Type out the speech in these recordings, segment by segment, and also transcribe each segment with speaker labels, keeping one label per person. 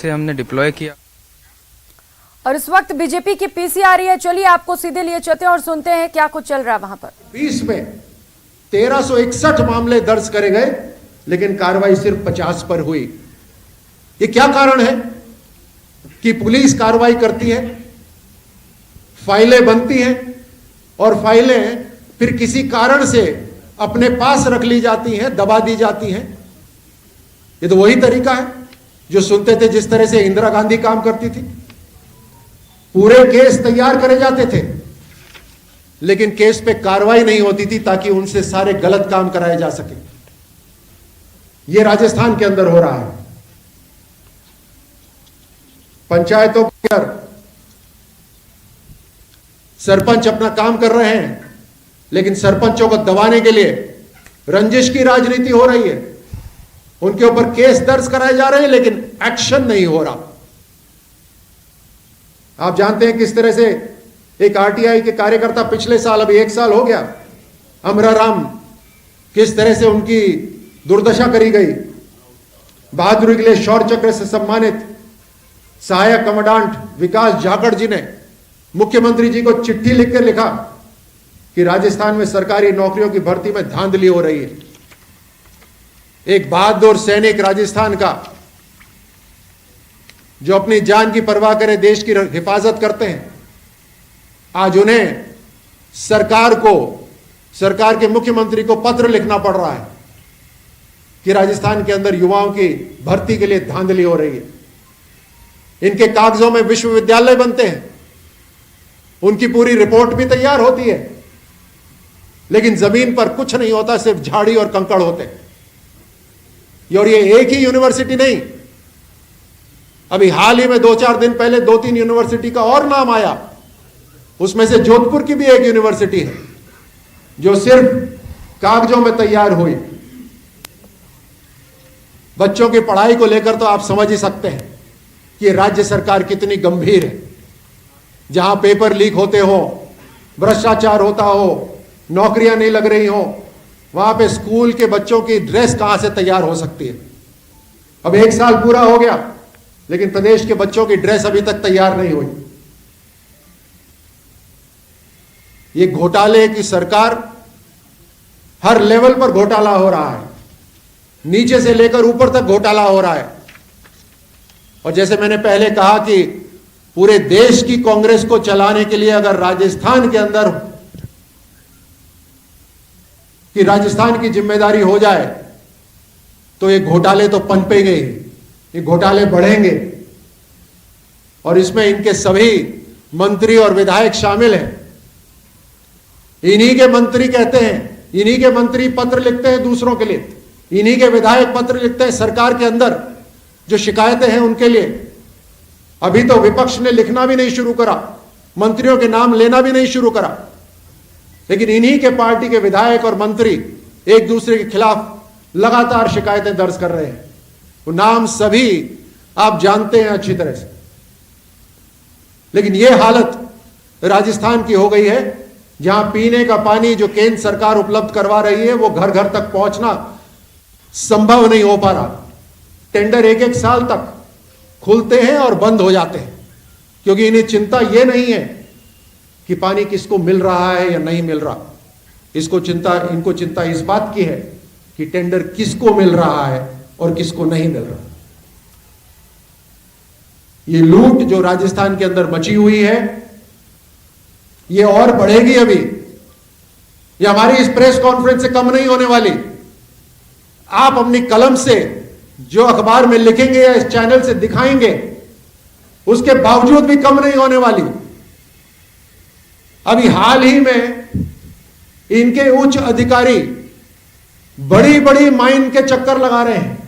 Speaker 1: से हमने डिप्लॉय किया।
Speaker 2: और इस वक्त बीजेपी की पीसी आ रही है। चलिए आपको सीधे लिए चलते हैं और सुनते हैं क्या कुछ चल रहा है वहां पर।
Speaker 3: 20 में 1361 मामले दर्ज करे गए, लेकिन कार्रवाई सिर्फ 50 पर हुई। ये क्या कारण है कि पुलिस कार्रवाई करती है, फाइलें बनती हैं और फाइलें फिर किसी कारण से अपने पास रख ली जाती हैं, दबा दी जाती हैं। ये तो वही तरीका है जो सुनते थे जिस तरह से इंदिरा गांधी काम करती थी। पूरे केस तैयार करे जाते थे, लेकिन केस पे कार्रवाई नहीं होती थी ताकि उनसे सारे गलत काम कराए जा सके। ये राजस्थान के अंदर हो रहा है। पंचायतों के अंदर सरपंच अपना काम कर रहे हैं, लेकिन सरपंचों को दबाने के लिए रंजिश की राजनीति हो रही है। उनके ऊपर केस दर्ज कराए जा रहे हैं, लेकिन एक्शन नहीं हो रहा। आप जानते हैं किस तरह से एक आरटीआई के कार्यकर्ता पिछले साल, अभी 1 साल हो गया, अमरा राम, किस तरह से उनकी दुर्दशा करी गई। बहादुरी के लिए शौर्य चक्र से सम्मानित सहायक कमांडेंट विकास जाखड़ जी ने मुख्यमंत्री जी को चिट्ठी लिखकर लिखा कि राजस्थान में सरकारी नौकरियों की भर्ती में धांधली हो रही है। एक बहादुर सैनिक राजस्थान का, जो अपनी जान की परवाह करे, देश की हिफाजत करते हैं, आज उन्हें सरकार के मुख्यमंत्री को पत्र लिखना पड़ रहा है कि राजस्थान के अंदर युवाओं की भर्ती के लिए धांधली हो रही है। इनके कागजों में विश्वविद्यालय बनते हैं, उनकी पूरी रिपोर्ट भी तैयार होती है, लेकिन जमीन पर कुछ नहीं होता, सिर्फ झाड़ी और कंकड़ होते हैं। और ये एक ही यूनिवर्सिटी नहीं, अभी हाल ही में 2-4 दिन पहले 2-3 यूनिवर्सिटी का और नाम आया। उसमें से जोधपुर की भी एक यूनिवर्सिटी है जो सिर्फ कागजों में तैयार हुई। बच्चों की पढ़ाई को लेकर तो आप समझ ही सकते हैं कि राज्य सरकार कितनी गंभीर है। जहां पेपर लीक होते हो, भ्रष्टाचार होता हो, नौकरियां नहीं लग रही हो, वहां पे स्कूल के बच्चों की ड्रेस कहां से तैयार हो सकती है। अब 1 साल पूरा हो गया, लेकिन प्रदेश के बच्चों की ड्रेस अभी तक तैयार नहीं हुई। ये घोटाले की सरकार, हर लेवल पर घोटाला हो रहा है, नीचे से लेकर ऊपर तक घोटाला हो रहा है। और जैसे मैंने पहले कहा कि पूरे देश की कांग्रेस को चलाने के लिए अगर राजस्थान के अंदर कि राजस्थान की जिम्मेदारी हो जाए, तो ये घोटाले तो पनपेंगे ही, ये घोटाले बढ़ेंगे। और इसमें इनके सभी मंत्री और विधायक शामिल हैं। इन्हीं के मंत्री कहते हैं, इन्हीं के मंत्री पत्र लिखते हैं दूसरों के लिए, इन्हीं के विधायक पत्र लिखते हैं सरकार के अंदर जो शिकायतें हैं उनके लिए। अभी तो विपक्ष ने लिखना भी नहीं शुरू करा, मंत्रियों के नाम लेना भी नहीं शुरू करा, लेकिन इन्हीं के पार्टी के विधायक और मंत्री एक दूसरे के खिलाफ लगातार शिकायतें दर्ज कर रहे हैं। वो नाम सभी आप जानते हैं अच्छी तरह से। लेकिन यह हालत राजस्थान की हो गई है, जहां पीने का पानी जो केंद्र सरकार उपलब्ध करवा रही है, वो घर घर तक पहुंचना संभव नहीं हो पा रहा। टेंडर 1-1 साल तक खुलते हैं और बंद हो जाते हैं, क्योंकि इन्हें चिंता यह नहीं है कि पानी किसको मिल रहा है या नहीं मिल रहा। इनको चिंता इस बात की है कि टेंडर किसको मिल रहा है और किसको नहीं मिल रहा। ये लूट जो राजस्थान के अंदर मची हुई है, ये और बढ़ेगी। अभी ये हमारी इस प्रेस कॉन्फ्रेंस से कम नहीं होने वाली। आप अपनी कलम से जो अखबार में लिखेंगे या इस चैनल से दिखाएंगे, उसके बावजूद भी कम नहीं होने वाली। अभी हाल ही में इनके उच्च अधिकारी बड़ी बड़ी माइन के चक्कर लगा रहे हैं।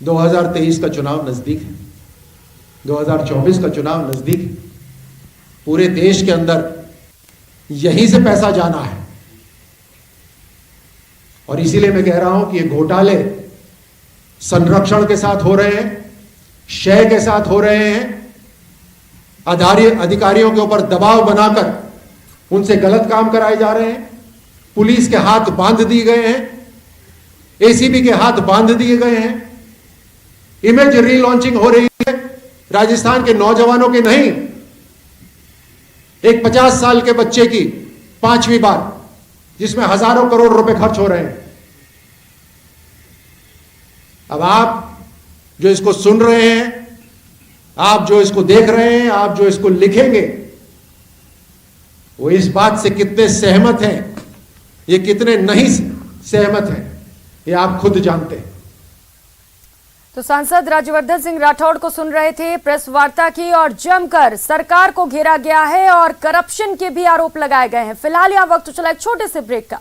Speaker 3: 2023 का चुनाव नजदीक है, 2024 का चुनाव नजदीक है। पूरे देश के अंदर यहीं से पैसा जाना है। और इसीलिए मैं कह रहा हूं कि ये घोटाले संरक्षण के साथ हो रहे हैं, शय के साथ हो रहे हैं। अधिकारियों के ऊपर दबाव बनाकर उनसे गलत काम कराए जा रहे हैं। पुलिस के हाथ बांध दिए गए हैं, एसीबी के हाथ बांध दिए गए हैं। इमेज रीलॉन्चिंग हो रही है राजस्थान के नौजवानों की नहीं, एक 50 साल के बच्चे की 5वीं बार, जिसमें हजारों करोड़ रुपए खर्च हो रहे हैं। अब आप जो इसको सुन रहे हैं, आप जो इसको देख रहे हैं, आप जो इसको लिखेंगे, वो इस बात से कितने सहमत हैं, ये कितने नहीं सहमत हैं, ये आप खुद जानते हैं।
Speaker 2: तो सांसद राज्यवर्धन सिंह राठौड़ को सुन रहे थे, प्रेस वार्ता की और जमकर सरकार को घेरा गया है और करप्शन के भी आरोप लगाए गए हैं। फिलहाल यह वक्त चला एक छोटे से ब्रेक का।